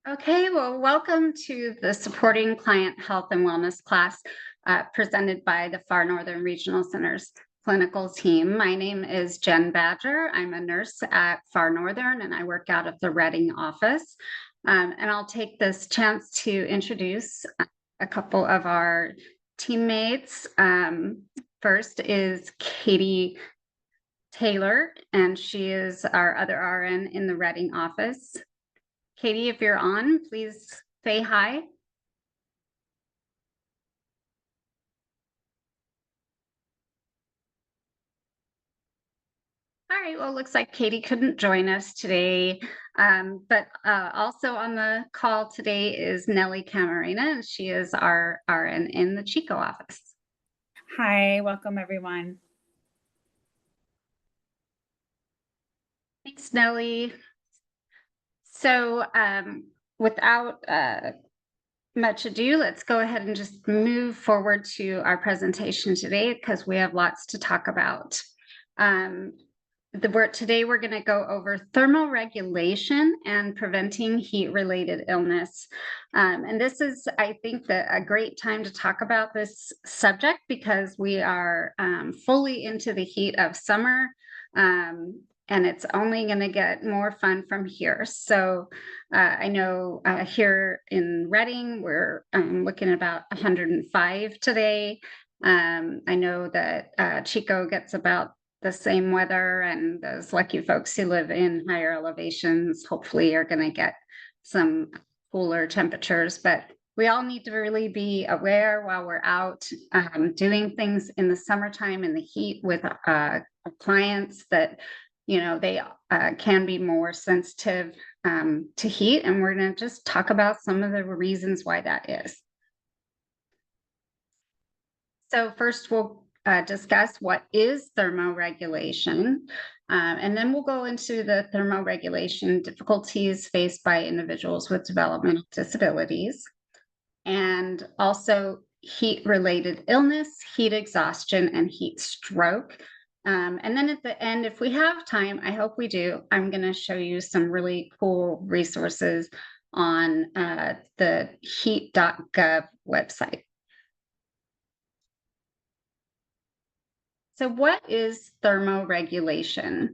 Okay, well, welcome to the Supporting Client Health and Wellness class presented by the Far Northern Regional Center's clinical team. My name is Jen Badger. I'm a nurse at Far Northern and I work out of the Reading office. And I'll take this chance to introduce a couple of our teammates. First is Katie Taylor, and she is our other RN in the Reading office. Katie, if you're on, please say hi. All right, well, it looks like Katie couldn't join us today, but also on the call today is Nellie Camarena, and she is our RN in the Chico office. Hi, welcome everyone. Thanks, Nellie. So without much ado, let's go ahead and just move forward to our presentation today because we have lots to talk about. Today we're going to go over thermoregulation and preventing heat-related illness. And this is, I think, a great time to talk about this subject because we are fully into the heat of summer. And it's only going to get more fun from here. So I know here in Reading, we're looking at about 105 today. I know that Chico gets about the same weather, and those lucky folks who live in higher elevations hopefully are going to get some cooler temperatures. But we all need to really be aware while we're out doing things in the summertime in the heat with clients that they can be more sensitive to heat, and we're going to just talk about some of the reasons why that is. So first we'll discuss what is thermoregulation, and then we'll go into the thermoregulation difficulties faced by individuals with developmental disabilities, and also heat-related illness, heat exhaustion, and heat stroke. And then at the end, if we have time, I hope we do, I'm going to show you some really cool resources on the heat.gov website. So what is thermoregulation?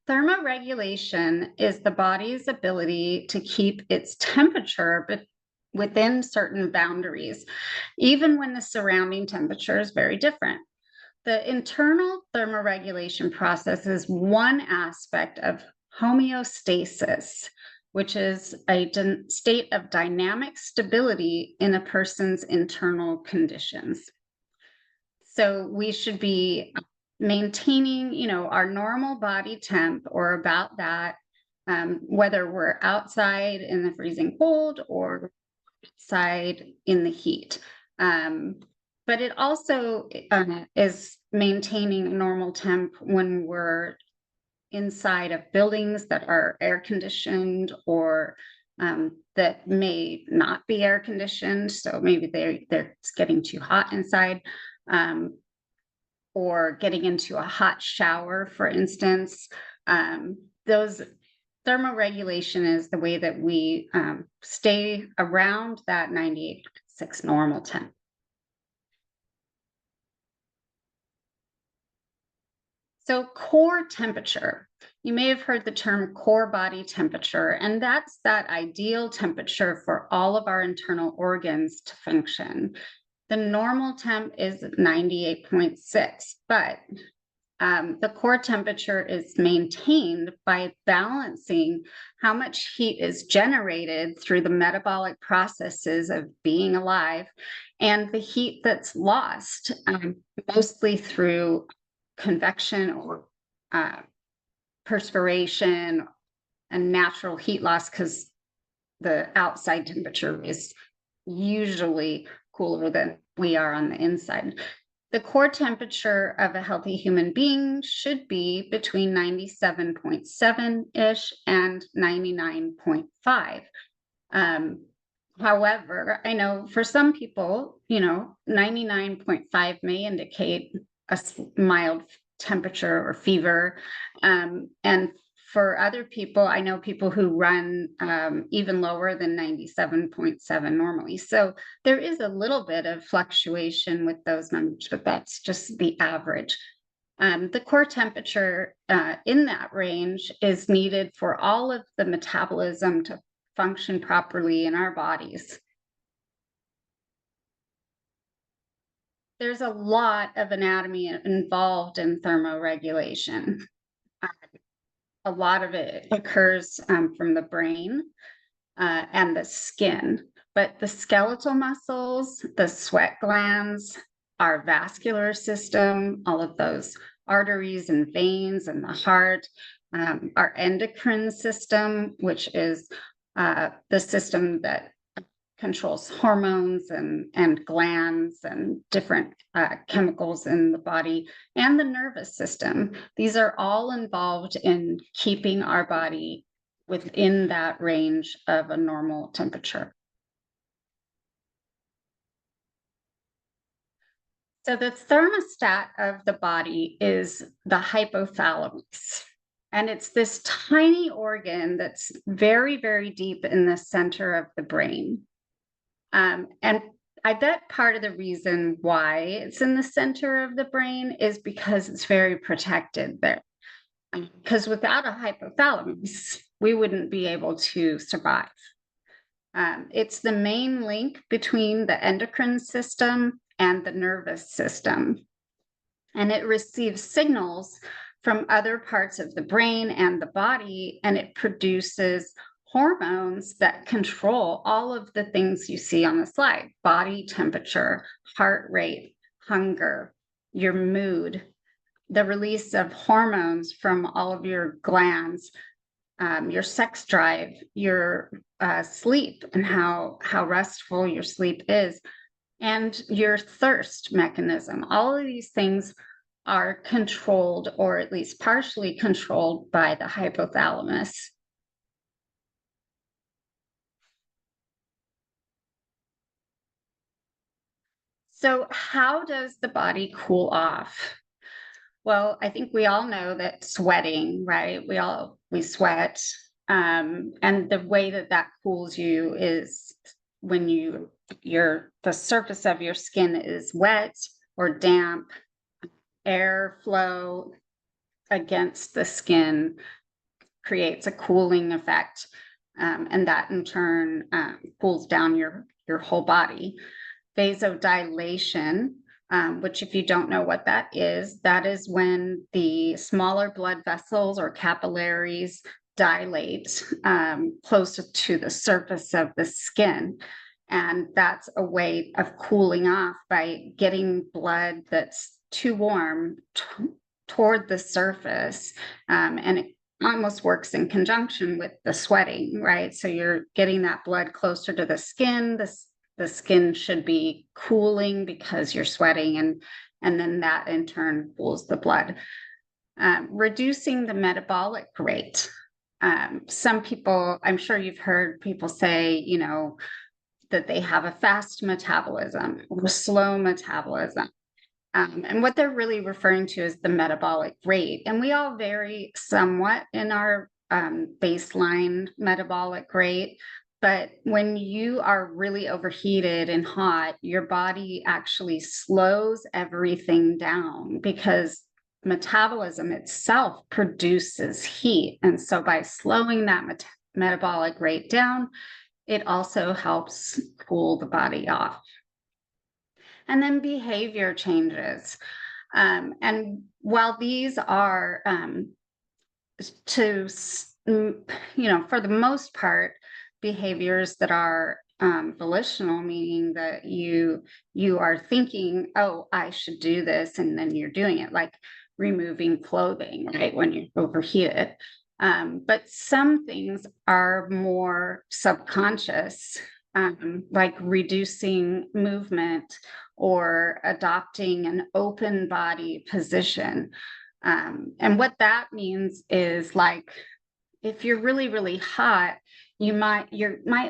Thermoregulation is the body's ability to keep its temperature within certain boundaries, even when the surrounding temperature is very different. The internal thermoregulation process is one aspect of homeostasis, which is a state of dynamic stability in a person's internal conditions. So we should be maintaining, our normal body temp or about that, whether we're outside in the freezing cold or outside in the heat. But it also is maintaining a normal temp when we're inside of buildings that are air conditioned or that may not be air conditioned. So maybe they're getting too hot inside, or getting into a hot shower, for instance. Those thermoregulation is the way that we stay around that 98.6 normal temp. So core temperature, you may have heard the term core body temperature, and that's that ideal temperature for all of our internal organs to function. The normal temp is 98.6, but the core temperature is maintained by balancing how much heat is generated through the metabolic processes of being alive and the heat that's lost, mostly through convection or perspiration and natural heat loss, because the outside temperature is usually cooler than we are on the inside. The core temperature of a healthy human being should be between 97.7-ish and 99.5. However, I know for some people, 99.5 may indicate a mild temperature or fever. And for other people, I know people who run even lower than 97.7 normally. So there is a little bit of fluctuation with those numbers, but that's just the average. The core temperature in that range is needed for all of the metabolism to function properly in our bodies. There's a lot of anatomy involved in thermoregulation. A lot of it occurs from the brain and the skin, but the skeletal muscles, the sweat glands, our vascular system, all of those arteries and veins and the heart, our endocrine system, which is the system that controls hormones and glands and different chemicals in the body, and the nervous system. These are all involved in keeping our body within that range of a normal temperature. So the thermostat of the body is the hypothalamus. And it's this tiny organ that's very, very deep in the center of the brain. And I bet part of the reason why it's in the center of the brain is because it's very protected there. Because without a hypothalamus, we wouldn't be able to survive. It's the main link between the endocrine system and the nervous system. And it receives signals from other parts of the brain and the body, and it produces hormones that control all of the things you see on the slide: body temperature, heart rate, hunger, your mood, the release of hormones from all of your glands, your sex drive, your sleep and how restful your sleep is, and your thirst mechanism. All of these things are controlled, or at least partially controlled, by the hypothalamus. So how does the body cool off? Well, I think we all know that sweating, right? We sweat. And the way that cools you is when the surface of your skin is wet or damp, airflow against the skin creates a cooling effect. And that in turn cools down your whole body. Vasodilation, which, if you don't know what that is when the smaller blood vessels or capillaries dilate closer to the surface of the skin. And that's a way of cooling off by getting blood that's too warm toward the surface. And it almost works in conjunction with the sweating, right? So you're getting that blood closer to the skin. The skin should be cooling because you're sweating, and then that in turn cools the blood. Reducing the metabolic rate. Some people, I'm sure you've heard people say, that they have a fast metabolism or a slow metabolism. And what they're really referring to is the metabolic rate. And we all vary somewhat in our baseline metabolic rate. But when you are really overheated and hot, your body actually slows everything down because metabolism itself produces heat. And so by slowing that metabolic rate down, it also helps cool the body off. And then behavior changes. And while these are for the most part, behaviors that are volitional, meaning that you are thinking, oh, I should do this, and then you're doing it, like removing clothing, right, when you're overheated. But some things are more subconscious, like reducing movement or adopting an open body position. And what that means is, like, if you're really, really hot, you might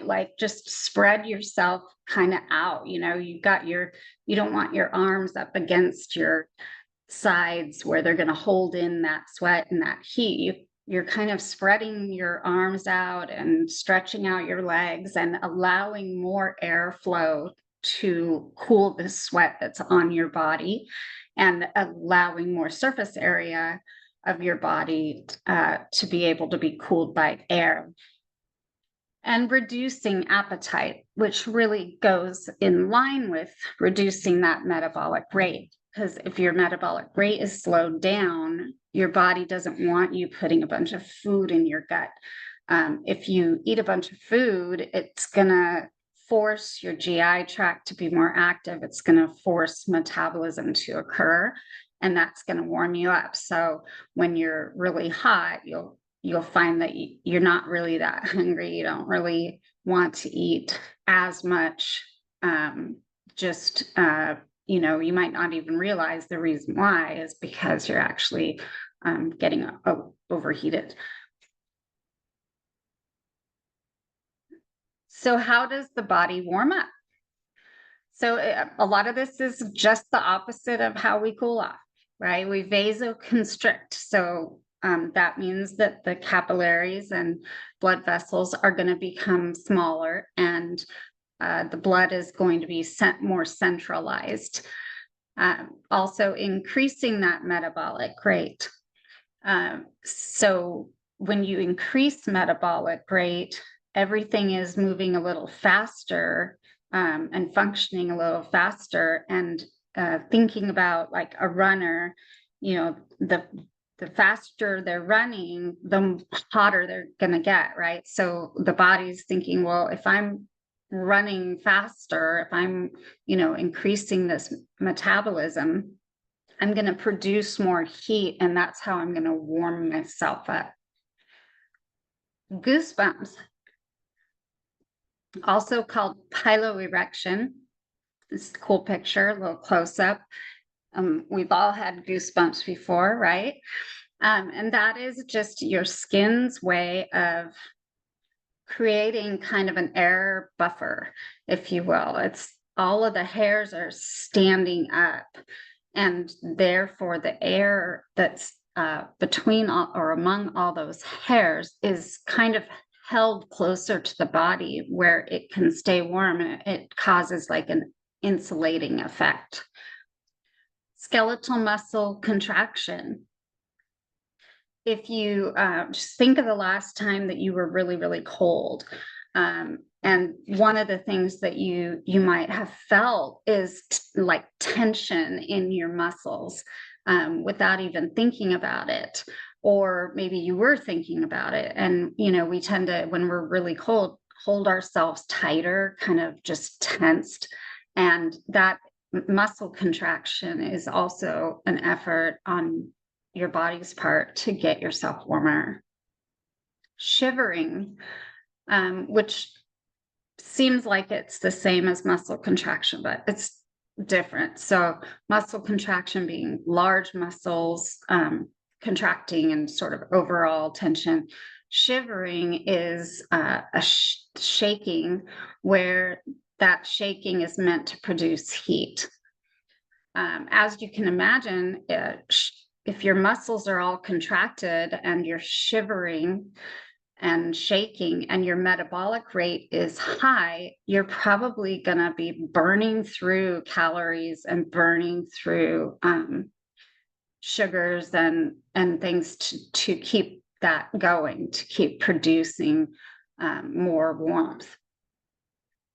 like just spread yourself kind of out. You don't want your arms up against your sides where they're going to hold in that sweat and that heat. you're kind of spreading your arms out and stretching out your legs and allowing more airflow to cool the sweat that's on your body and allowing more surface area of your body to be able to be cooled by air. And reducing appetite, which really goes in line with reducing that metabolic rate. Because if your metabolic rate is slowed down, your body doesn't want you putting a bunch of food in your gut. If you eat a bunch of food, it's going to force your GI tract to be more active. It's going to force metabolism to occur, and that's going to warm you up. So when you're really hot, you'll find that you're not really that hungry. You don't really want to eat as much. You might not even realize the reason why is because you're actually getting overheated. So how does the body warm up? So a lot of this is just the opposite of how we cool off, right? We vasoconstrict. So that means that the capillaries and blood vessels are going to become smaller, and the blood is going to be more centralized. Also increasing that metabolic rate. So when you increase metabolic rate, everything is moving a little faster and functioning a little faster. And thinking about like a runner, the faster they're running, the hotter they're going to get, right? So the body's thinking, well, if I'm running faster, if I'm, increasing this metabolism, I'm going to produce more heat, and that's how I'm going to warm myself up. Goosebumps, also called piloerection. This is a cool picture, a little close up. We've all had goosebumps before, right? And that is just your skin's way of creating kind of an air buffer, if you will. It's all of the hairs are standing up, and therefore the air that's between or among all those hairs is kind of held closer to the body where it can stay warm, and it causes like an insulating effect. Skeletal muscle contraction. If you just think of the last time that you were really, really cold, and one of the things that you might have felt is like tension in your muscles without even thinking about it. Or maybe you were thinking about it. And, we tend to, when we're really cold, hold ourselves tighter, kind of just tensed. And that muscle contraction is also an effort on your body's part to get yourself warmer. Shivering, which seems like it's the same as muscle contraction, but it's different. So muscle contraction being large muscles contracting and sort of overall tension. Shivering is a shaking, where that shaking is meant to produce heat. As you can imagine, if your muscles are all contracted and you're shivering and shaking and your metabolic rate is high, you're probably going to be burning through calories and burning through sugars and things to keep that going, to keep producing more warmth.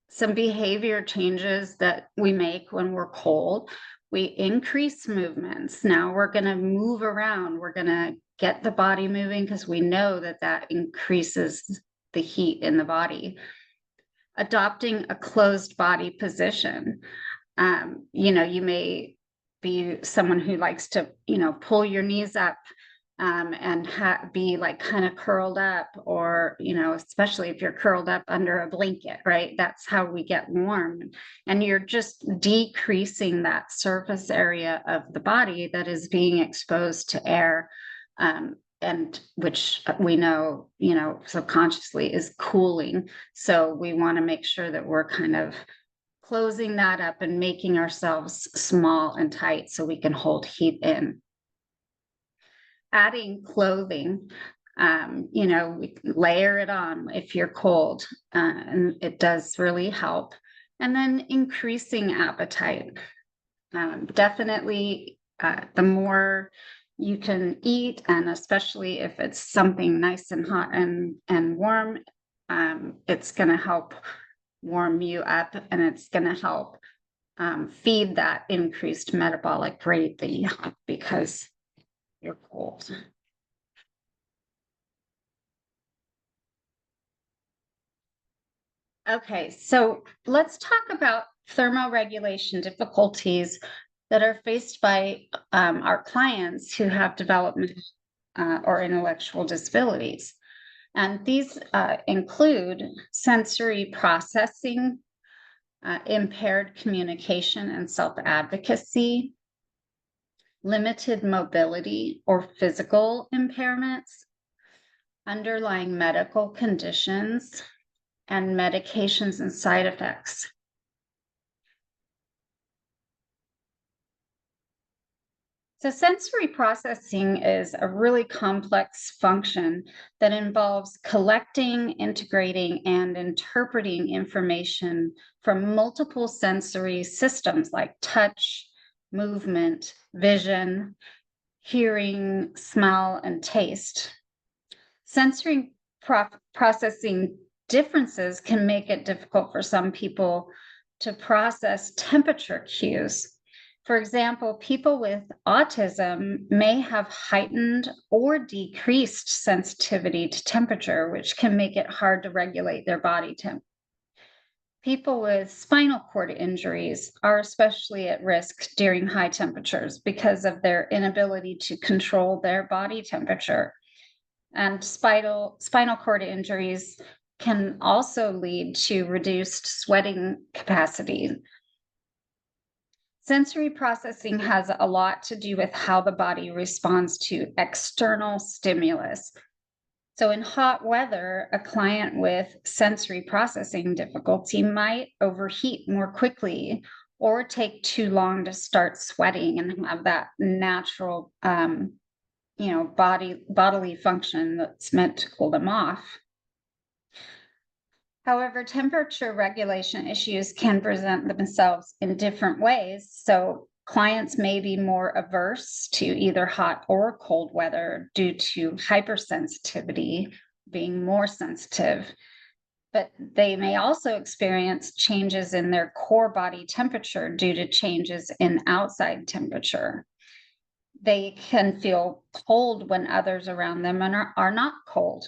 Some behavior changes that we make when we're cold. We increase movements. Now we're going to move around. We're going to get the body moving because we know that increases the heat in the body. Adopting a closed body position. You may be someone who likes to, pull your knees up and be like kind of curled up, or, especially if you're curled up under a blanket, right? That's how we get warm. And you're just decreasing that surface area of the body that is being exposed to air, and which we know, subconsciously is cooling. So we want to make sure that we're kind of closing that up and making ourselves small and tight so we can hold heat in. Adding clothing. We can layer it on if you're cold, and it does really help. And then increasing appetite. Definitely, the more you can eat, and especially if it's something nice and hot and warm, it's going to help warm you up, and it's going to help feed that increased metabolic rate that you have because you're cold. Okay, so let's talk about thermoregulation difficulties that are faced by our clients who have development or intellectual disabilities. And these include sensory processing, impaired communication and self-advocacy, limited mobility or physical impairments, underlying medical conditions, and medications and side effects. So sensory processing is a really complex function that involves collecting, integrating, and interpreting information from multiple sensory systems like touch, movement, vision, hearing, smell, and taste. Sensory processing differences can make it difficult for some people to process temperature cues. For example, people with autism may have heightened or decreased sensitivity to temperature, which can make it hard to regulate their body temp. People with spinal cord injuries are especially at risk during high temperatures because of their inability to control their body temperature. And spinal cord injuries can also lead to reduced sweating capacity. Sensory processing has a lot to do with how the body responds to external stimulus. So in hot weather, a client with sensory processing difficulty might overheat more quickly or take too long to start sweating and have that natural bodily function that's meant to cool them off. However, temperature regulation issues can present themselves in different ways. So clients may be more averse to either hot or cold weather due to hypersensitivity, being more sensitive. But they may also experience changes in their core body temperature due to changes in outside temperature. They can feel cold when others around them are not cold.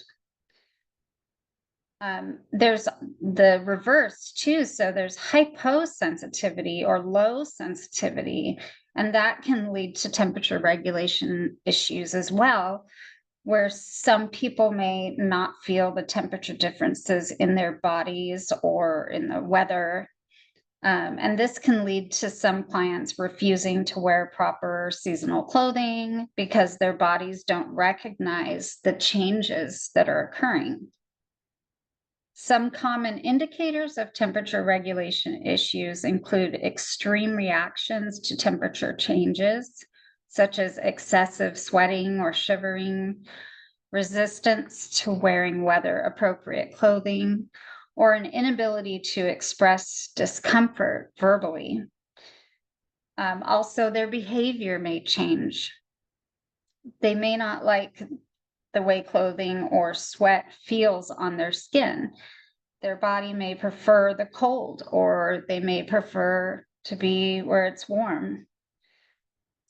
There's the reverse too. So there's hyposensitivity or low sensitivity, and that can lead to temperature regulation issues as well, where some people may not feel the temperature differences in their bodies or in the weather. And this can lead to some clients refusing to wear proper seasonal clothing because their bodies don't recognize the changes that are occurring. Some common indicators of temperature regulation issues include extreme reactions to temperature changes, such as excessive sweating or shivering, resistance to wearing weather-appropriate clothing, or an inability to express discomfort verbally. Also, their behavior may change. They may not like the way clothing or sweat feels on their skin. Their body may prefer the cold, or they may prefer to be where it's warm.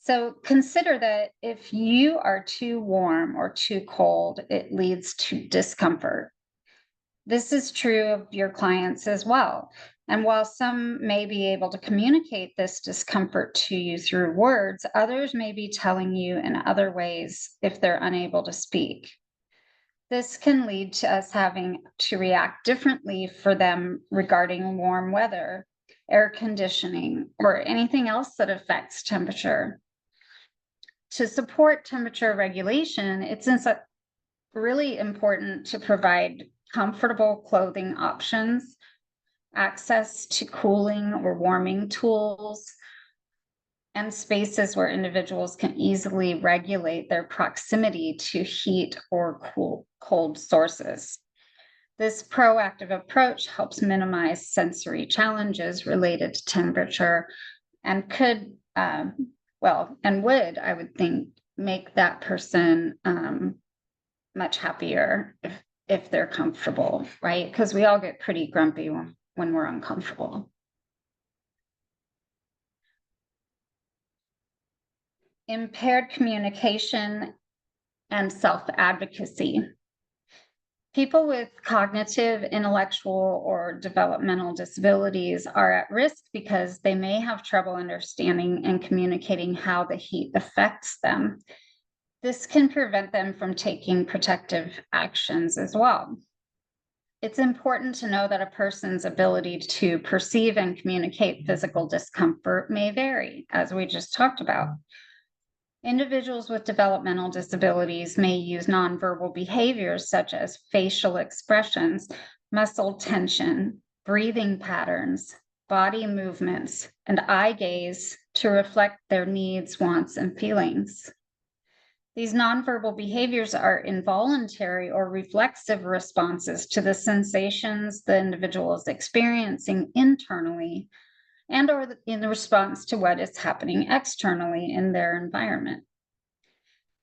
So consider that if you are too warm or too cold, it leads to discomfort. This is true of your clients as well. And while some may be able to communicate this discomfort to you through words, others may be telling you in other ways if they're unable to speak. This can lead to us having to react differently for them regarding warm weather, air conditioning, or anything else that affects temperature. To support temperature regulation, it's really important to provide comfortable clothing options, access to cooling or warming tools, and spaces where individuals can easily regulate their proximity to heat or cold sources. This proactive approach helps minimize sensory challenges related to temperature and could, and would, I would think, make that person much happier if they're comfortable, right? Because we all get pretty grumpy when we're uncomfortable. Impaired communication and self-advocacy. People with cognitive, intellectual, or developmental disabilities are at risk because they may have trouble understanding and communicating how the heat affects them. This can prevent them from taking protective actions as well. It's important to know that a person's ability to perceive and communicate physical discomfort may vary, as we just talked about. Individuals with developmental disabilities may use nonverbal behaviors such as facial expressions, muscle tension, breathing patterns, body movements, and eye gaze to reflect their needs, wants, and feelings. These nonverbal behaviors are involuntary or reflexive responses to the sensations the individual is experiencing internally and or in response to what is happening externally in their environment.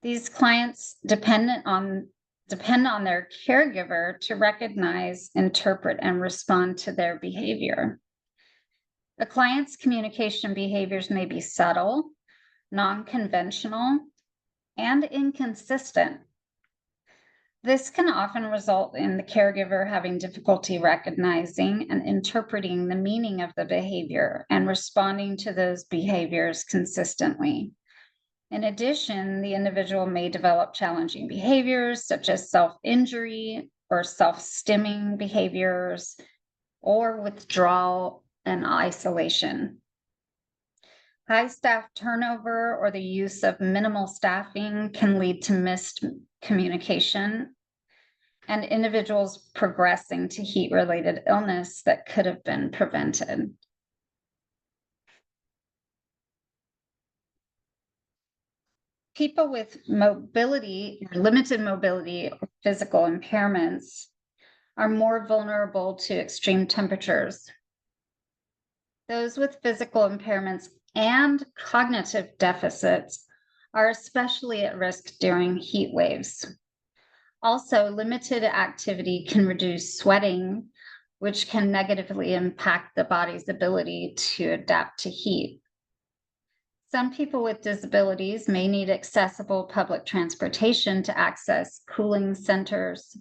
These clients depend on their caregiver to recognize, interpret, and respond to their behavior. A client's communication behaviors may be subtle, non-conventional, and inconsistent. This can often result in the caregiver having difficulty recognizing and interpreting the meaning of the behavior and responding to those behaviors consistently. In addition, the individual may develop challenging behaviors such as self-injury or self-stimming behaviors or withdrawal and isolation. High staff turnover or the use of minimal staffing can lead to missed communication and individuals progressing to heat-related illness that could have been prevented. People with limited mobility, or physical impairments are more vulnerable to extreme temperatures. Those with physical impairments and cognitive deficits are especially at risk during heat waves. Also, limited activity can reduce sweating, which can negatively impact the body's ability to adapt to heat. Some people with disabilities may need accessible public transportation to access cooling centers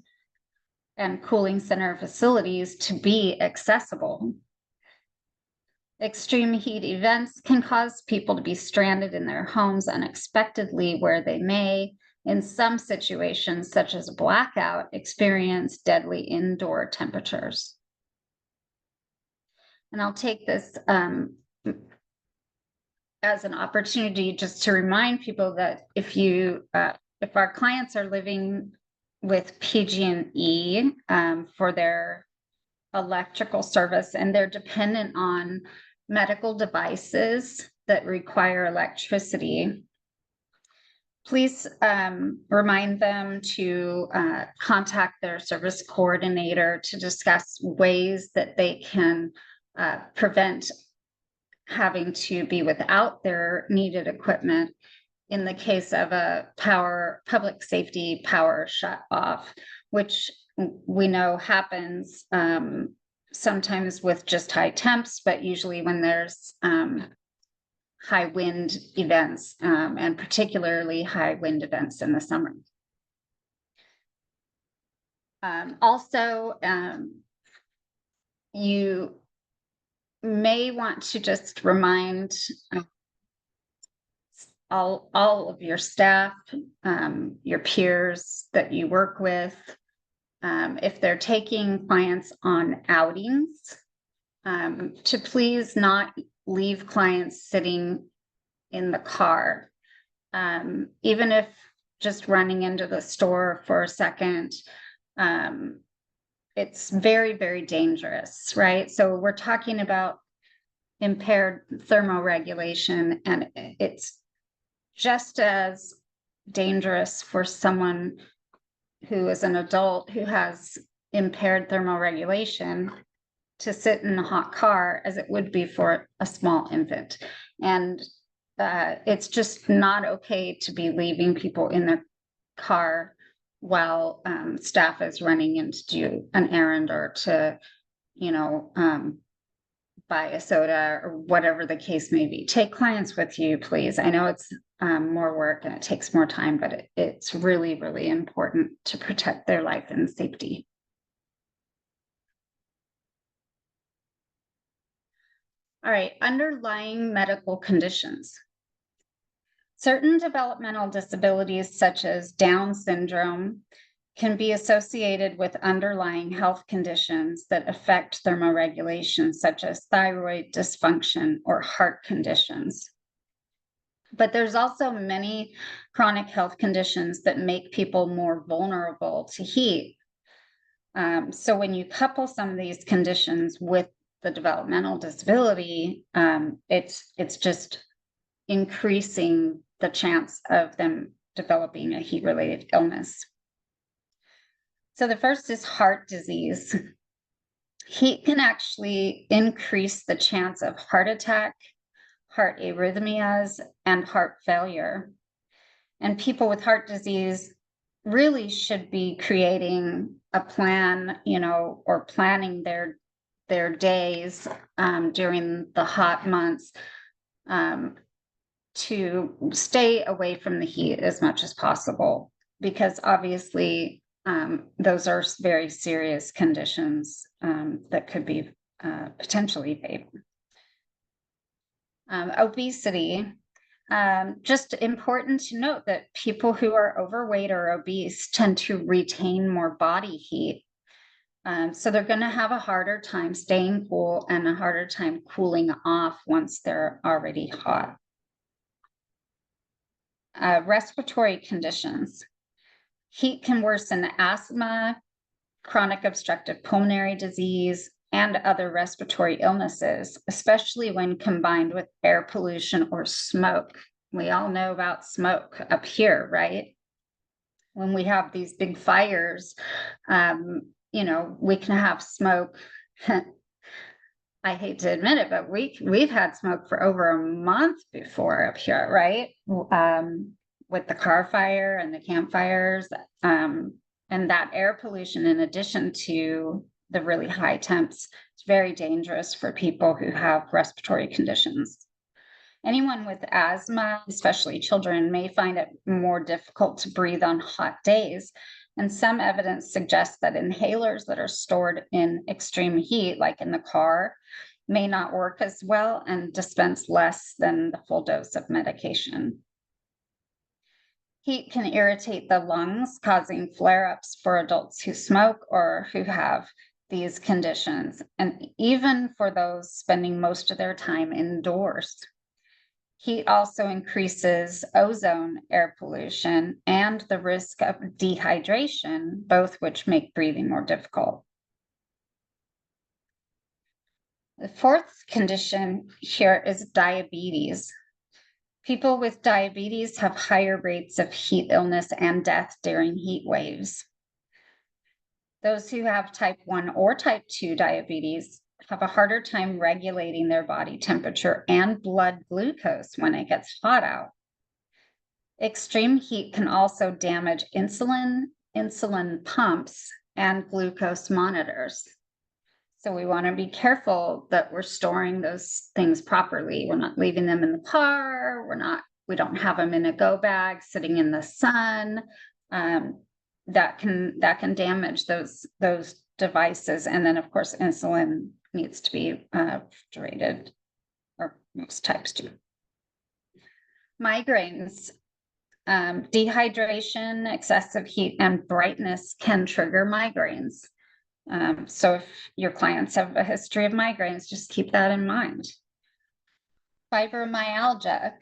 and cooling center facilities to be accessible. Extreme heat events can cause people to be stranded in their homes unexpectedly, where they may, in some situations, such as a blackout, experience deadly indoor temperatures. And I'll take this as an opportunity just to remind people that if our clients are living with PG&E for their electrical service and they're dependent on medical devices that require electricity, please remind them to contact their service coordinator to discuss ways that they can prevent having to be without their needed equipment in the case of a public safety power shut off, which we know happens sometimes with just high temps, but usually when there's high wind events, and particularly high wind events in the summer. Also, you may want to just remind all of your staff, your peers that you work with, if they're taking clients on outings, to please not leave clients sitting in the car. Even if just running into the store for a second, it's very, very dangerous, right? So we're talking about impaired thermoregulation, and it's just as dangerous for someone who is an adult who has impaired thermoregulation to sit in a hot car as it would be for a small infant. And it's just not okay to be leaving people in their car while staff is running in to do an errand or to, buy a soda or whatever the case may be. Take clients with you, please. I know it's more work and it takes more time, but it's really, really important to protect their life and safety. All right, underlying medical conditions. Certain developmental disabilities, such as Down syndrome, can be associated with underlying health conditions that affect thermoregulation, such as thyroid dysfunction or heart conditions. But there's also many chronic health conditions that make people more vulnerable to heat. So when you couple some of these conditions with the developmental disability, it's just increasing the chance of them developing a heat-related illness. So the first is heart disease. Heat can actually increase the chance of heart attack, heart arrhythmias, and heart failure. And people with heart disease really should be creating a plan, or planning their days during the hot months to stay away from the heat as much as possible, because obviously those are very serious conditions that could be potentially fatal. Obesity. Just important to note that people who are overweight or obese tend to retain more body heat. So they're going to have a harder time staying cool and a harder time cooling off once they're already hot. Respiratory conditions. Heat can worsen asthma, chronic obstructive pulmonary disease, and other respiratory illnesses, especially when combined with air pollution or smoke. We all know about smoke up here, right? When we have these big fires, we can have smoke. I hate to admit it, but we've had smoke for over a month before up here, right? With the car fire and the campfires, and that air pollution, in addition to the really high temps, it's very dangerous for people who have respiratory conditions. Anyone with asthma, especially children, may find it more difficult to breathe on hot days. And some evidence suggests that inhalers that are stored in extreme heat, like in the car, may not work as well and dispense less than the full dose of medication. Heat can irritate the lungs, causing flare-ups for adults who smoke or who have these conditions, and even for those spending most of their time indoors. Heat also increases ozone air pollution and the risk of dehydration, both which make breathing more difficult. The fourth condition here is diabetes. People with diabetes have higher rates of heat illness and death during heat waves. Those who have type 1 or type 2 diabetes have a harder time regulating their body temperature and blood glucose when it gets hot out. Extreme heat can also damage insulin pumps, and glucose monitors. So we want to be careful that we're storing those things properly. We're not leaving them in the car. We don't have them in a go bag sitting in the sun. That can damage those devices. And then of course, insulin needs to be refrigerated, or most types do. Migraines. Dehydration, excessive heat, and brightness can trigger migraines. So if your clients have a history of migraines, just keep that in mind. Fibromyalgia.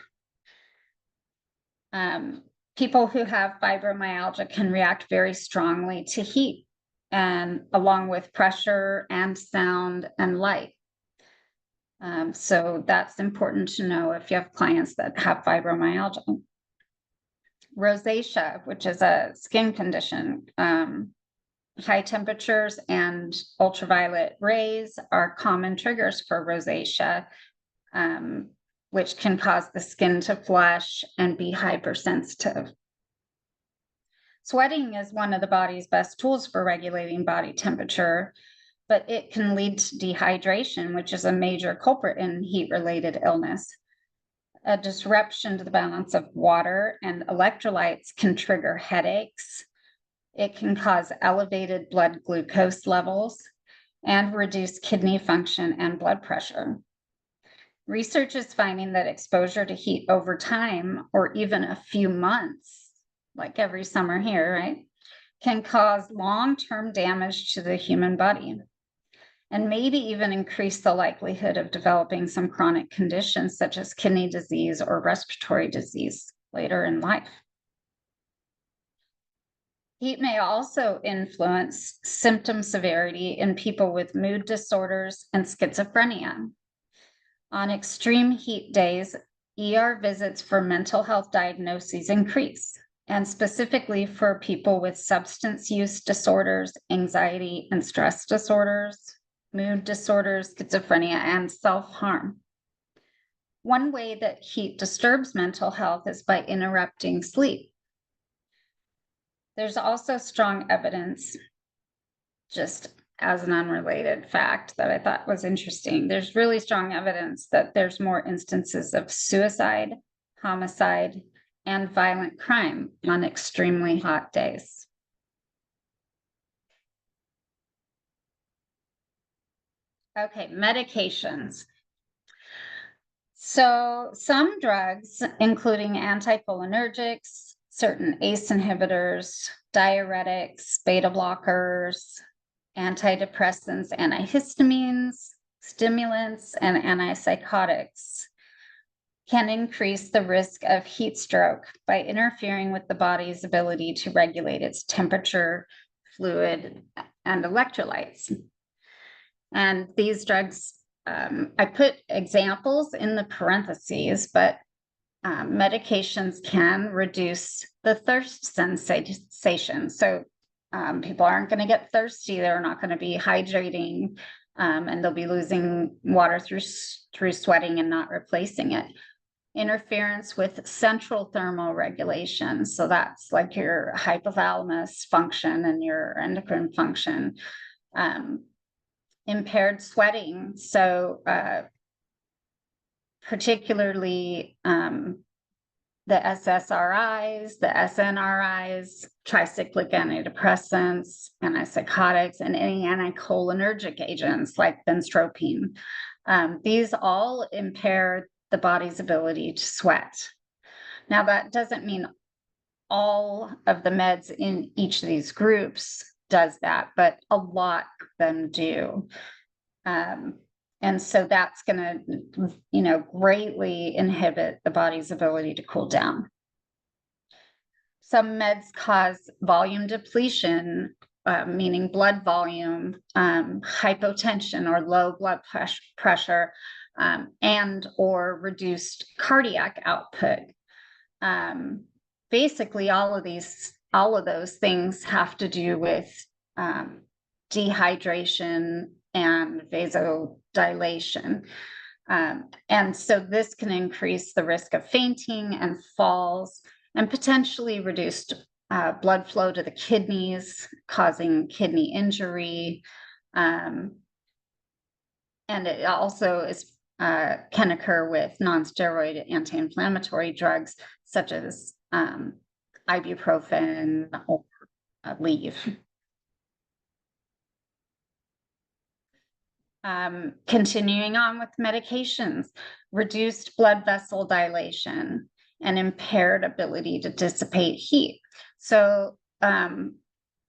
People who have fibromyalgia can react very strongly to heat, and along with pressure and sound and light. So that's important to know if you have clients that have fibromyalgia. Rosacea, which is a skin condition. High temperatures and ultraviolet rays are common triggers for rosacea, which can cause the skin to flush and be hypersensitive. Sweating is one of the body's best tools for regulating body temperature, but it can lead to dehydration, which is a major culprit in heat-related illness. A disruption to the balance of water and electrolytes can trigger headaches. It can cause elevated blood glucose levels and reduce kidney function and blood pressure. Research is finding that exposure to heat over time, or even a few months, like every summer here, right, can cause long-term damage to the human body and maybe even increase the likelihood of developing some chronic conditions such as kidney disease or respiratory disease later in life. Heat may also influence symptom severity in people with mood disorders and schizophrenia. On extreme heat days, ER visits for mental health diagnoses increase, and specifically for people with substance use disorders, anxiety and stress disorders, mood disorders, schizophrenia, and self-harm. One way that heat disturbs mental health is by interrupting sleep. There's also strong evidence, just as an unrelated fact that I thought was interesting, there's really strong evidence that there's more instances of suicide, homicide, and violent crime on extremely hot days. Okay, medications. So some drugs, including anticholinergics, certain ACE inhibitors, diuretics, beta blockers, antidepressants, antihistamines, stimulants, and antipsychotics, can increase the risk of heat stroke by interfering with the body's ability to regulate its temperature, fluid, and electrolytes. And these drugs, I put examples in the parentheses, but medications can reduce the thirst sensation. So people aren't going to get thirsty. They're not going to be hydrating, and they'll be losing water through sweating and not replacing it. Interference with central thermal regulation. So that's like your hypothalamus function and your endocrine function. Impaired sweating. So particularly the SSRIs, the SNRIs, tricyclic antidepressants, antipsychotics, and any anticholinergic agents like benztropine. These all impair the body's ability to sweat. Now, that doesn't mean all of the meds in each of these groups does that, but a lot of them do. And so that's going to, greatly inhibit the body's ability to cool down. Some meds cause volume depletion, meaning blood volume, hypotension or low blood pressure, and or reduced cardiac output. Basically, all of those things have to do with dehydration and vasodilation. And so this can increase the risk of fainting and falls and potentially reduced blood flow to the kidneys, causing kidney injury. And it also can occur with non-steroid anti-inflammatory drugs, such as ibuprofen or Aleve. Continuing on with medications, reduced blood vessel dilation and impaired ability to dissipate heat. So some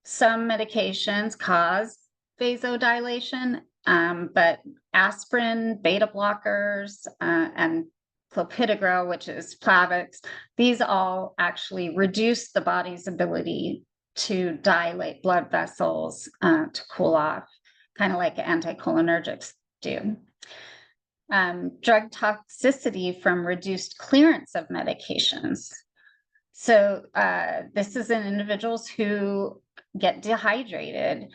medications cause vasodilation, but aspirin, beta blockers, and clopidogrel, which is Plavix, these all actually reduce the body's ability to dilate blood vessels to cool off, kind of like anticholinergics do. Drug toxicity from reduced clearance of medications. So this is in individuals who get dehydrated.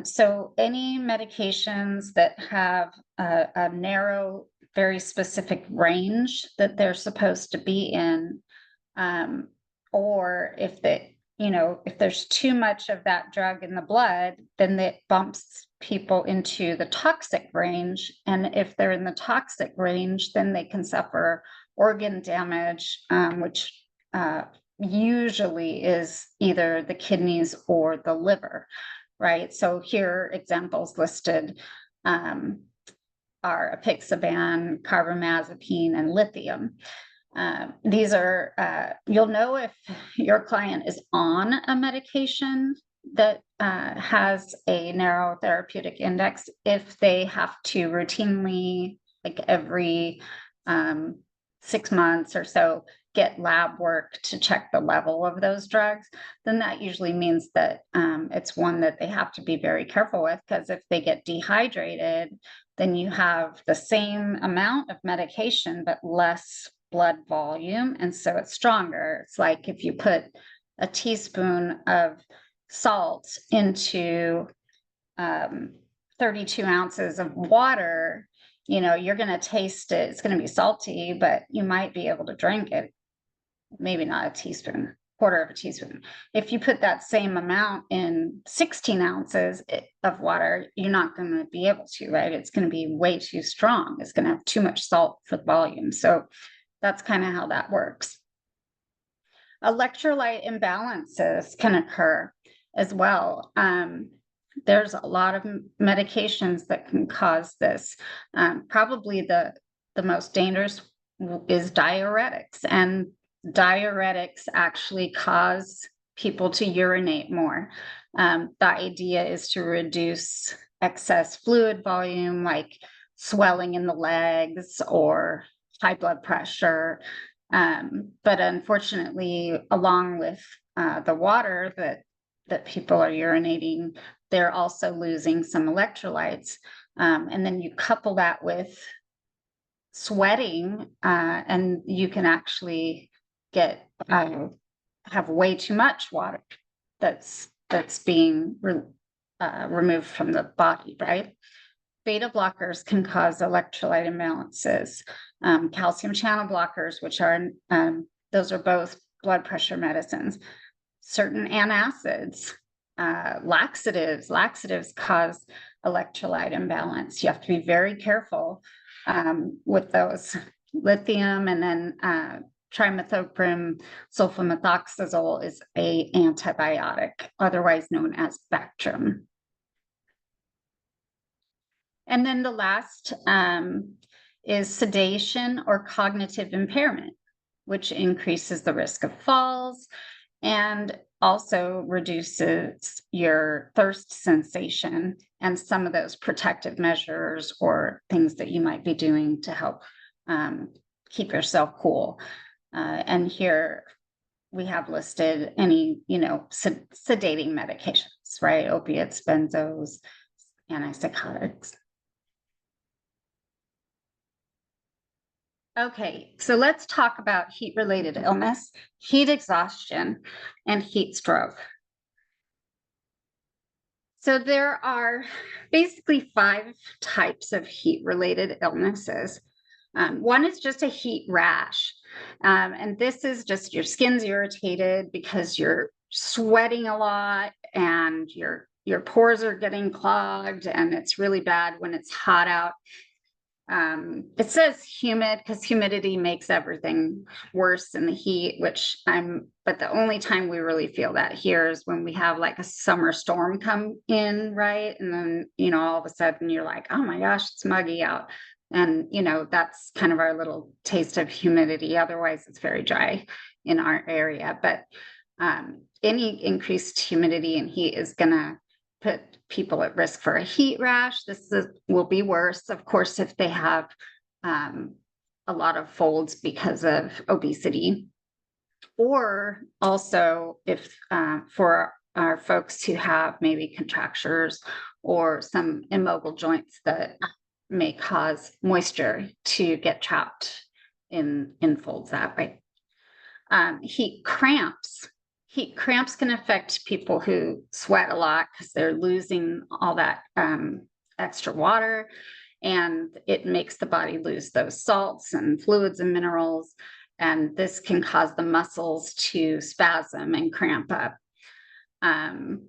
So any medications that have a narrow, very specific range that they're supposed to be in, or if if there's too much of that drug in the blood, then it bumps people into the toxic range. And if they're in the toxic range, then they can suffer organ damage, which usually is either the kidneys or the liver, right? So here examples listed are apixaban, carbamazepine, and lithium. These are, you'll know if your client is on a medication that has a narrow therapeutic index if they have to routinely, like every 6 months or so, get lab work to check the level of those drugs, then that usually means that it's one that they have to be very careful with, because if they get dehydrated, then you have the same amount of medication, but less blood volume. And so it's stronger. It's like if you put a teaspoon of salt into 32 ounces of water, you're going to taste it. It's going to be salty, but you might be able to drink it. Maybe not a teaspoon, quarter of a teaspoon. If you put that same amount in 16 ounces of water, you're not going to be able to, right? It's going to be way too strong. It's going to have too much salt for the volume. So that's kind of how that works. Electrolyte imbalances can occur as well. There's a lot of medications that can cause this. Probably the most dangerous is diuretics, and diuretics actually cause people to urinate more. The idea is to reduce excess fluid volume, like swelling in the legs or high blood pressure. But unfortunately, along with the water that people are urinating, they're also losing some electrolytes. And then you couple that with sweating, and you can actually have way too much water that's being removed from the body, right? Beta blockers can cause electrolyte imbalances. Calcium channel blockers, which are those are both blood pressure medicines. Certain antacids, laxatives cause electrolyte imbalance. You have to be very careful with those. Lithium, and then trimethoprim sulfamethoxazole is an antibiotic, otherwise known as Bactrim. And then the last is sedation or cognitive impairment, which increases the risk of falls and also reduces your thirst sensation and some of those protective measures or things that you might be doing to help keep yourself cool. And here we have listed any, sedating medications, right? Opiates, benzos, antipsychotics. Okay, so let's talk about heat-related illness, heat exhaustion, and heat stroke. So there are basically 5 types of heat-related illnesses. One is just a heat rash. And this is just your skin's irritated because you're sweating a lot and your pores are getting clogged, and it's really bad when it's hot out. It says humid because humidity makes everything worse than the heat, but the only time we really feel that here is when we have like a summer storm come in, right? And then, all of a sudden you're like, oh my gosh, it's muggy out. And, that's kind of our little taste of humidity. Otherwise, it's very dry in our area. But any increased humidity and heat is going to put people at risk for a heat rash. Will be worse, of course, if they have a lot of folds because of obesity, or also if for our folks who have maybe contractures or some immobile joints that may cause moisture to get trapped in folds that way. Heat cramps. Heat cramps can affect people who sweat a lot because they're losing all that extra water, and it makes the body lose those salts and fluids and minerals. And this can cause the muscles to spasm and cramp up. And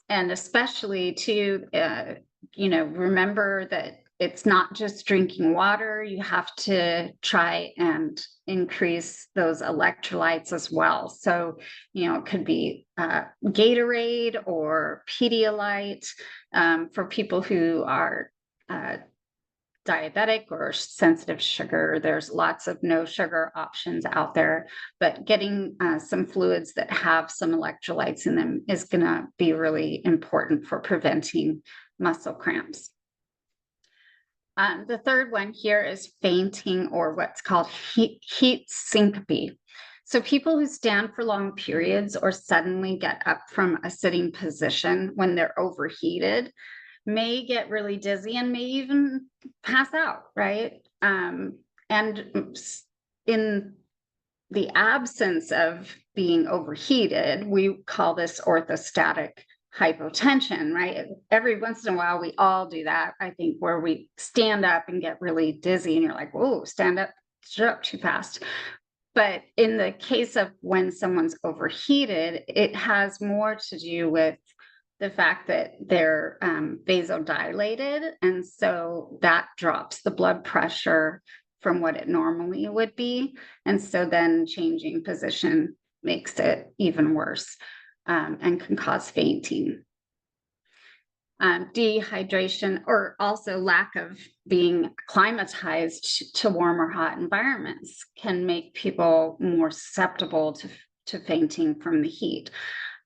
especially to, remember that it's not just drinking water. You have to try and increase those electrolytes as well. So, it could be Gatorade or Pedialyte for people who are diabetic or sensitive to sugar. There's lots of no sugar options out there, but getting some fluids that have some electrolytes in them is going to be really important for preventing muscle cramps. The third one here is fainting, or what's called heat syncope. So people who stand for long periods or suddenly get up from a sitting position when they're overheated may get really dizzy and may even pass out, right? And in the absence of being overheated, we call this orthostatic hypotension, right? Every once in a while, we all do that, I think, where we stand up and get really dizzy and you're like, whoa, stood up too fast. But in the case of when someone's overheated, it has more to do with the fact that they're vasodilated. And so that drops the blood pressure from what it normally would be. And so then changing position makes it even worse and can cause fainting. Dehydration, or also lack of being acclimatized to warm or hot environments, can make people more susceptible to fainting from the heat.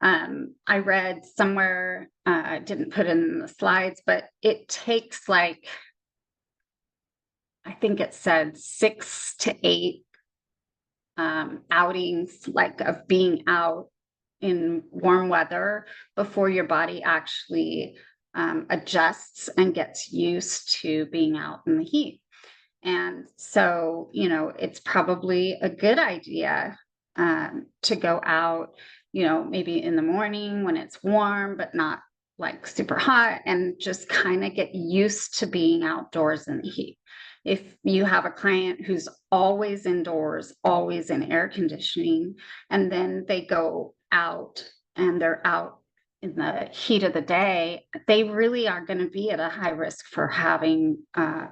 I read somewhere, I didn't put it in the slides, but it takes I think it said 6 to 8 outings, of being out in warm weather before your body actually adjusts and gets used to being out in the heat. And so, it's probably a good idea to go out, maybe in the morning when it's warm, but not super hot, and just kind of get used to being outdoors in the heat. If you have a client who's always indoors, always in air conditioning, and then they go out and they're out in the heat of the day, they really are going to be at a high risk for having a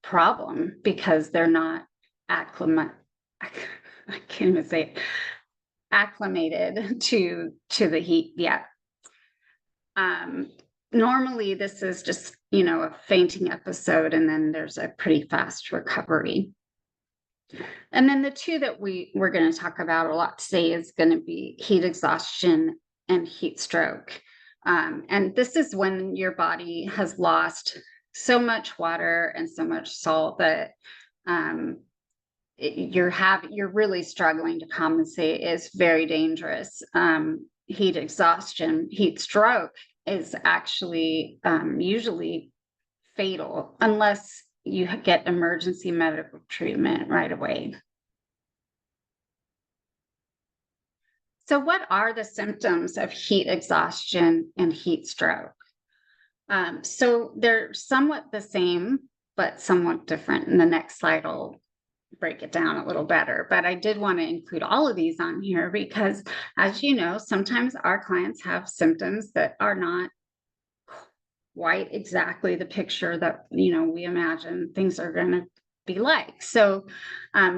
problem because they're not I can't even say it, acclimated to the heat yet. Normally this is just, a fainting episode, and then there's a pretty fast recovery. And then the two that we're going to talk about a lot today is going to be heat exhaustion and heat stroke. And this is when your body has lost so much water and so much salt that you're really struggling to compensate. Is very dangerous. Heat exhaustion, heat stroke is actually usually fatal unless you get emergency medical treatment right away. So what are the symptoms of heat exhaustion and heat stroke? So they're somewhat the same, but somewhat different. And the next slide will break it down a little better. But I did want to include all of these on here because, as you know, sometimes our clients have symptoms that are not quite exactly the picture that, we imagine things are going to be like. So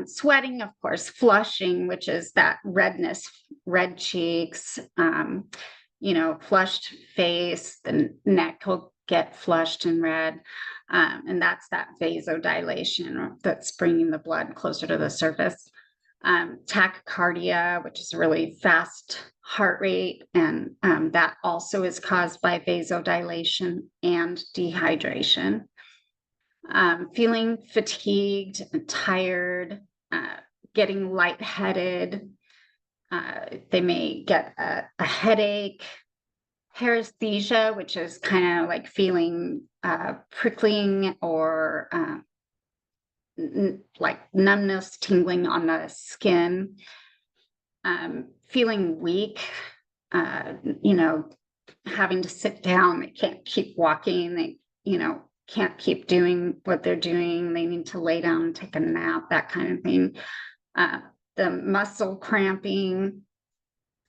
sweating, of course, flushing, which is that redness, red cheeks, flushed face, the neck will get flushed and red. And that's that vasodilation that's bringing the blood closer to the surface. Tachycardia, which is really fast heart rate, and that also is caused by vasodilation and dehydration. Feeling fatigued and tired, getting lightheaded. They may get a headache, paresthesia, which is kind of like feeling prickling or like numbness, tingling on the skin, feeling weak, you know, having to sit down. They can't keep walking. They, can't keep doing what they're doing. They need to lay down and take a nap, that kind of thing. The muscle cramping.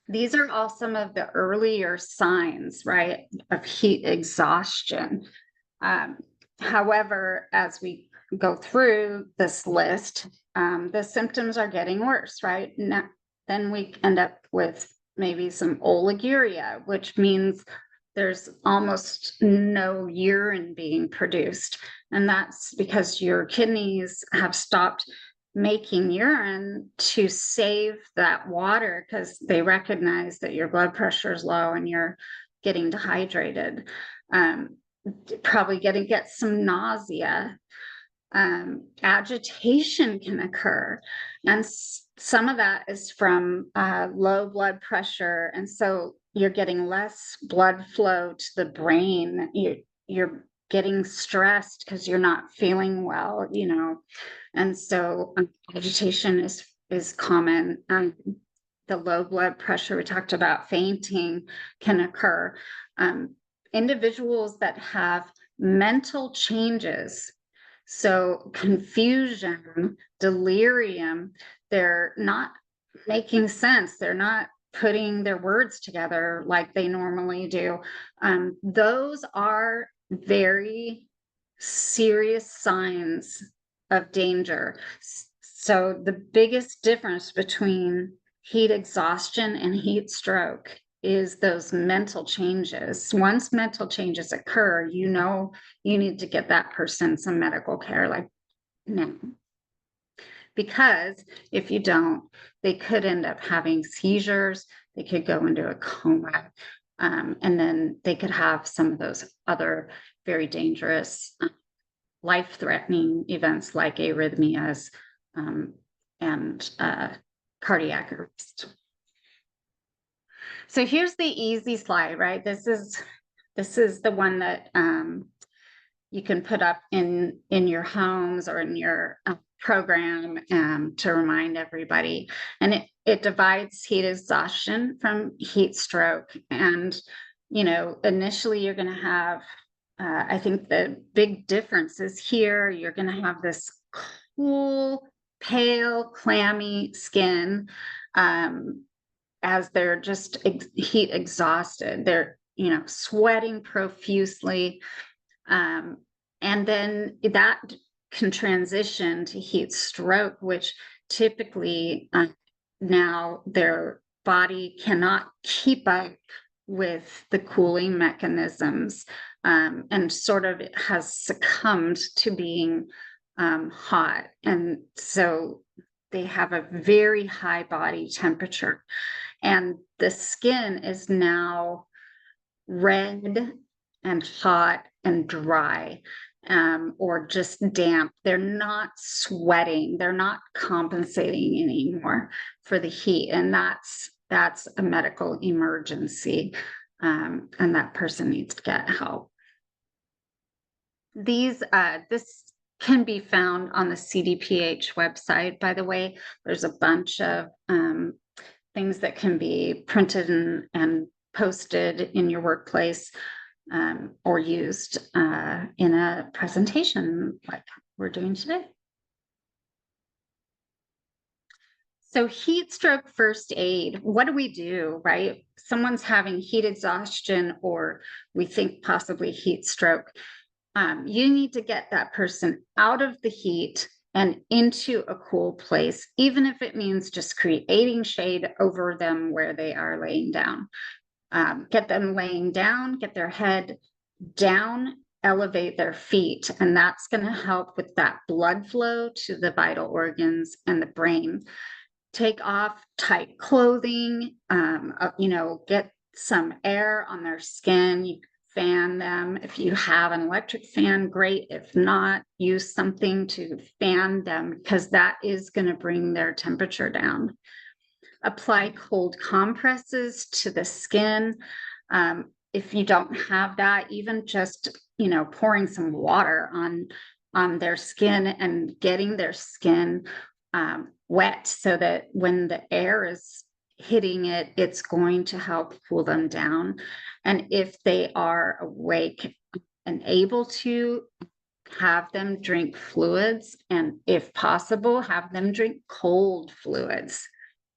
These are all some of the earlier signs, right, of heat exhaustion. However, as we go through this list, the symptoms are getting worse, right? Now, then we end up with maybe some oliguria, which means there's almost no urine being produced. And that's because your kidneys have stopped making urine to save that water because they recognize that your blood pressure is low and you're getting dehydrated. Probably going to get some nausea. Agitation can occur, and some of that is from low blood pressure, and so you're getting less blood flow to the brain. You're getting stressed because you're not feeling well, and so agitation is common. The low blood pressure we talked about, fainting can occur. Individuals that have mental changes, so confusion, delirium, they're not making sense. They're not putting their words together like they normally do. Those are very serious signs of danger. So the biggest difference between heat exhaustion and heat stroke is those mental changes. Once mental changes occur, you need to get that person some medical care like now. Because if you don't, they could end up having seizures, they could go into a coma, and then they could have some of those other very dangerous, life-threatening events like arrhythmias and cardiac arrest. So here's the easy slide, right? This is the one that you can put up in your homes or in your program to remind everybody. And it divides heat exhaustion from heat stroke. And, initially you're going to have, I think the big difference is here, you're going to have this cool, pale, clammy skin. As they're just heat exhausted, they're sweating profusely, and then that can transition to heat stroke, which typically now their body cannot keep up with the cooling mechanisms, and sort of it has succumbed to being hot, and so they have a very high body temperature. And the skin is now red and hot and dry, or just damp. They're not sweating. They're not compensating anymore for the heat. And that's a medical emergency. And that person needs to get help. This can be found on the CDPH website, by the way. There's a bunch of things that can be printed and posted in your workplace, or used in a presentation like we're doing today. So heat stroke first aid, what do we do, right? Someone's having heat exhaustion, or we think possibly heat stroke. You need to get that person out of the heat and into a cool place, even if it means just creating shade over them where they are laying down. Get them laying down, get their head down, elevate their feet, and that's going to help with that blood flow to the vital organs and the brain. Take off tight clothing, get some air on their skin. You fan them. If you have an electric fan, great. If not, use something to fan them, because that is going to bring their temperature down. Apply cold compresses to the skin. if you don't have that, even just, pouring some water on their skin and getting their skin wet so that when the air is hitting it, it's going to help cool them down. And if they are awake and able to, have them drink fluids, and if possible, have them drink cold fluids.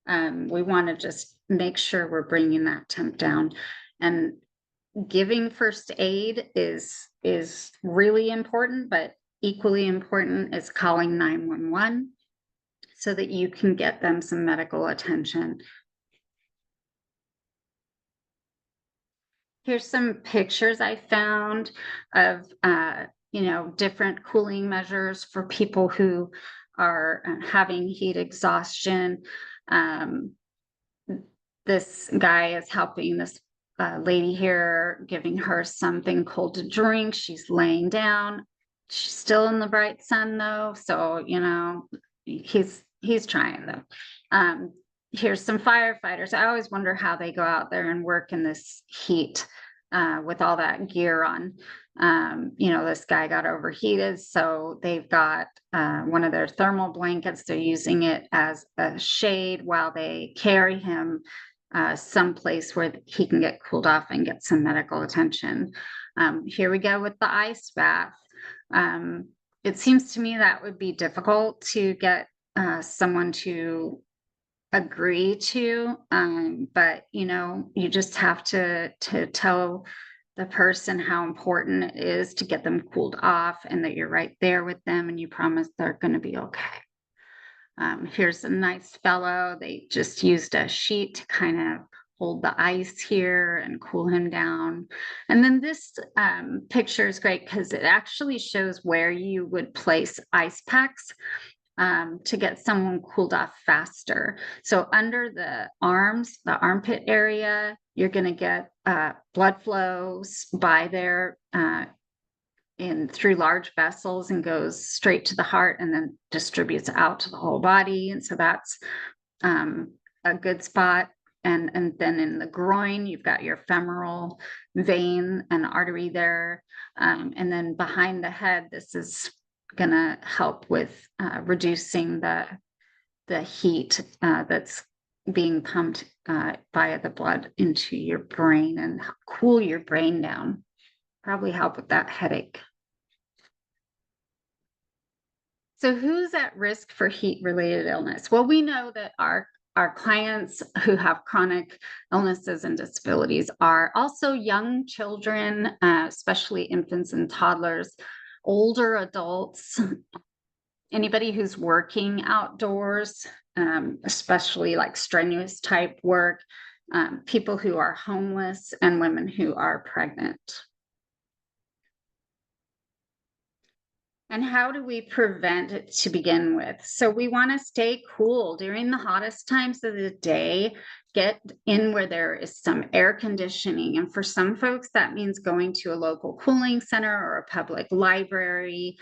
We want to just make sure we're bringing that temp down. And giving first aid is really important, but equally important is calling 911 so that you can get them some medical attention. Here's some pictures I found of different cooling measures for people who are having heat exhaustion. Um, this guy is helping this lady here, giving her something cold to drink. She's laying down. She's still in the bright sun though, so he's trying though. Here's some firefighters. I always wonder how they go out there and work in this heat with all that gear on. This guy got overheated, so they've got one of their thermal blankets. They're using it as a shade while they carry him someplace where he can get cooled off and get some medical attention. Here we go with the ice bath. It seems to me that would be difficult to get someone to agree to, but you just have to tell the person how important it is to get them cooled off and that you're right there with them and you promise they're going to be okay. Here's a nice fellow. They just used a sheet to kind of hold the ice here and cool him down. And then this picture is great because it actually shows where you would place ice packs to get someone cooled off faster. So under the arms, the armpit area, you're going to get blood flows by there through large vessels and goes straight to the heart and then distributes out to the whole body. And so that's a good spot. And then in the groin, you've got your femoral vein and artery there. And then behind the head, this is going to help with reducing the heat that's being pumped via the blood into your brain and cool your brain down. Probably help with that headache. So who's at risk for heat-related illness? Well, we know that our clients who have chronic illnesses and disabilities are also young children, especially infants and toddlers, older adults, anybody who's working outdoors, especially like strenuous type work, people who are homeless, and women who are pregnant. And how do we prevent it to begin with? So we want to stay cool during the hottest times of the day. Get in where there is some air conditioning. And for some folks, that means going to a local cooling center or a public library.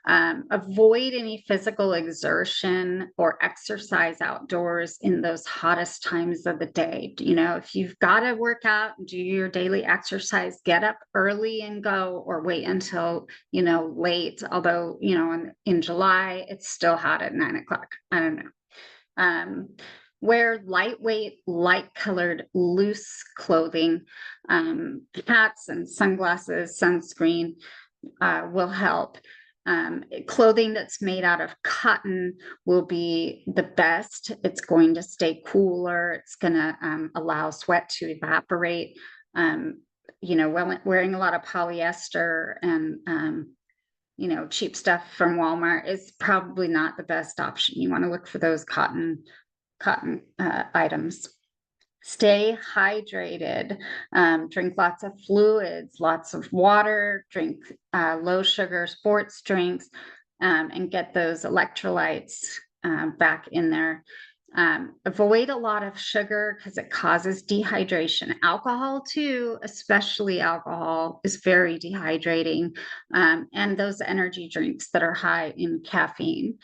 Avoid any physical exertion or exercise outdoors in those hottest times of the day. If you've got to work out and do your daily exercise, get up early and go, or wait until, late. Although, in July, it's still hot at 9 o'clock. I don't know. Wear lightweight, light-colored, loose clothing. Hats and sunglasses, sunscreen will help. Clothing that's made out of cotton will be the best. It's going to stay cooler. It's going to allow sweat to evaporate. Wearing a lot of polyester and cheap stuff from Walmart is probably not the best option. You want to look for those cotton items. Stay hydrated, drink lots of fluids, lots of water, drink low sugar sports drinks, and get those electrolytes back in there. Avoid a lot of sugar because it causes dehydration. Alcohol too, especially alcohol, is very dehydrating, and those energy drinks that are high in caffeine.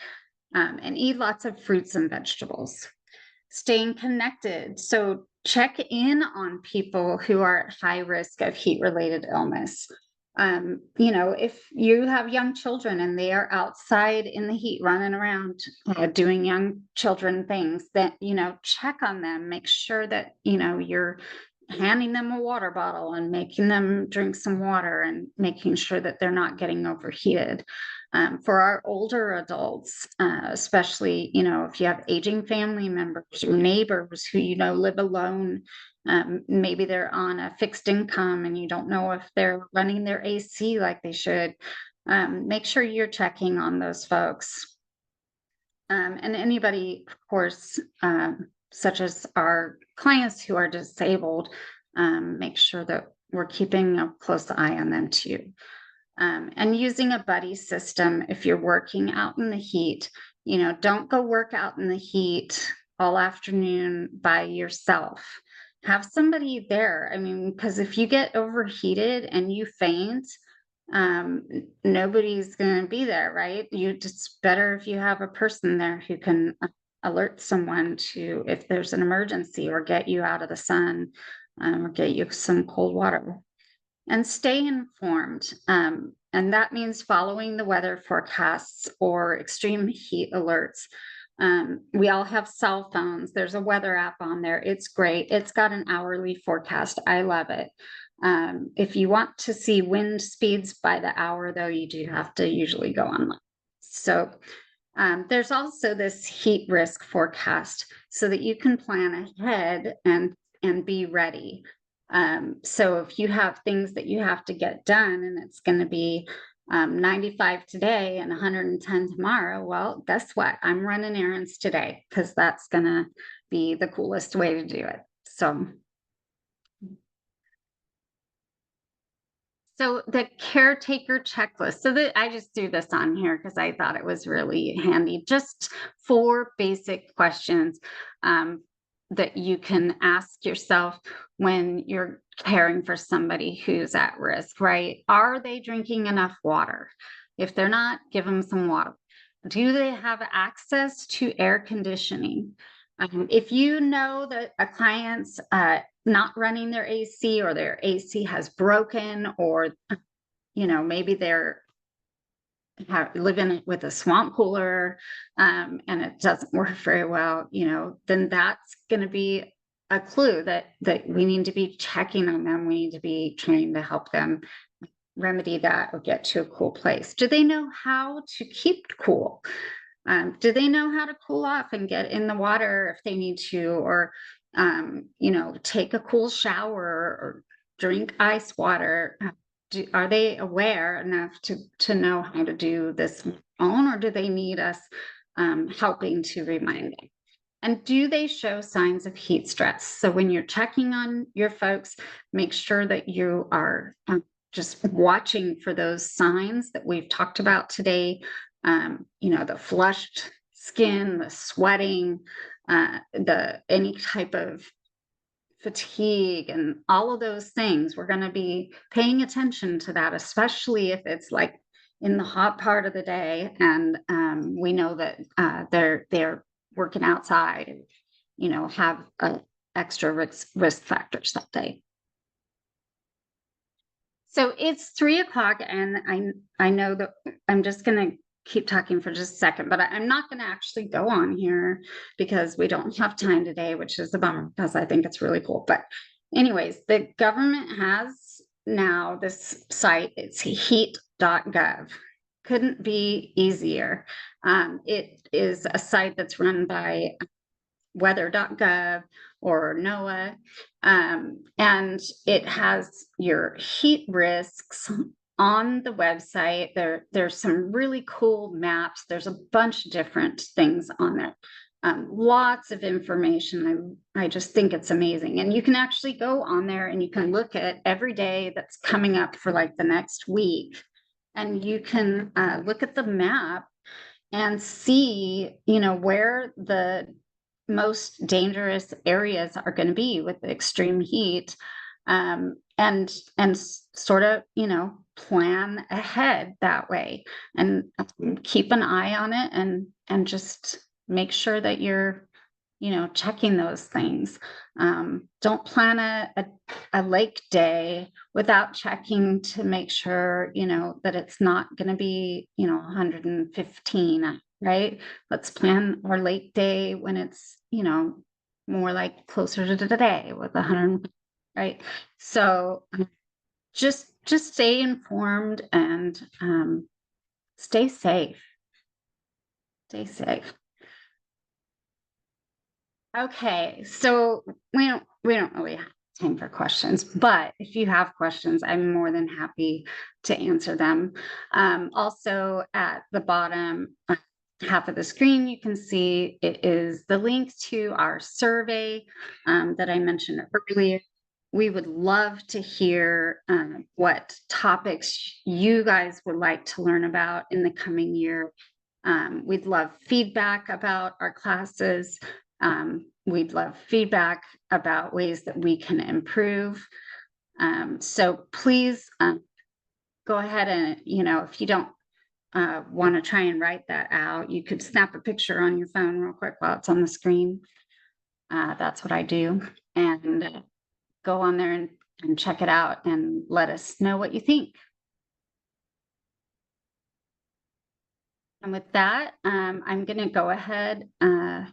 And eat lots of fruits and vegetables. Staying connected. So check in on people who are at high risk of heat-related illness. If you have young children and they are outside in the heat running around doing young children things, that check on them, make sure that you're handing them a water bottle and making them drink some water and making sure that they're not getting overheated. For our older adults, especially if you have aging family members or neighbors who live alone, maybe they're on a fixed income and you don't know if they're running their AC like they should. Make sure you're checking on those folks. And anybody, of course, such as our clients who are disabled, make sure that we're keeping a close eye on them too. And using a buddy system if you're working out in the heat. Don't go work out in the heat all afternoon by yourself. Have somebody there. I mean, because if you get overheated and you faint, nobody's going to be there, right? It's better if you have a person there who can alert someone to if there's an emergency or get you out of the sun, or get you some cold water. And stay informed. And that means following the weather forecasts or extreme heat alerts. We all have cell phones. There's a weather app on there. It's great. It's got an hourly forecast. I love it. If you want to see wind speeds by the hour, though, you do have to usually go online. So there's also this heat risk forecast so that you can plan ahead and be ready. So if you have things that you have to get done and it's going to be 95 today and 110 tomorrow, well, guess what? I'm running errands today because that's going to be the coolest way to do it. So the caretaker checklist. So I just threw this on here because I thought it was really handy. Just 4 basic questions that you can ask yourself when you're caring for somebody who's at risk, right? Are they drinking enough water? If they're not, give them some water. Do they have access to air conditioning? If you know that a client's not running their AC or their AC has broken, or maybe they're living with a swamp cooler and it doesn't work very well, then that's going to be a clue that we need to be checking on them. We need to be trying to help them remedy that or get to a cool place. Do they know how to keep cool? Do they know how to cool off and get in the water if they need to, or take a cool shower or drink ice water? Are they aware enough to know how to do this on, or do they need us helping to remind them? And do they show signs of heat stress? So when you're checking on your folks, make sure that you are just watching for those signs that we've talked about today. The flushed skin, the sweating, any type of fatigue, and all of those things. We're going to be paying attention to that, especially if it's like in the hot part of the day and we know that they're working outside and have extra risk factors that day. So it's 3:00 and I know that I'm just going to keep talking for just a second, but I'm not going to actually go on here because we don't have time today, which is a bummer because I think it's really cool. But anyways, the government has now this site. It's heat.gov. Couldn't be easier. It is a site that's run by weather.gov or NOAA, and it has your heat risks on the website. There's some really cool maps. There's a bunch of different things on there. Lots of information. I just think it's amazing. And you can actually go on there and you can look at every day that's coming up for like the next week. And you can look at the map and see, where the most dangerous areas are going to be with the extreme heat, and sort of plan ahead that way and keep an eye on it and just make sure that you're checking those things. Don't plan a lake day without checking to make sure, that it's not going to be, 115, right? Let's plan our lake day when it's, more like closer to today with 100, right? So just stay informed and stay safe. Stay safe. Okay, so we don't really have time for questions, but if you have questions, I'm more than happy to answer them. Also at the bottom half of the screen, you can see it is the link to our survey that I mentioned earlier. We would love to hear what topics you guys would like to learn about in the coming year. We'd love feedback about our classes. We'd love feedback about ways that we can improve. So please go ahead and, if you don't want to try and write that out, you could snap a picture on your phone real quick while it's on the screen. That's what I do. And go on there and check it out and let us know what you think. And with that, I'm going to go ahead and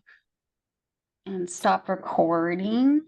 stop recording.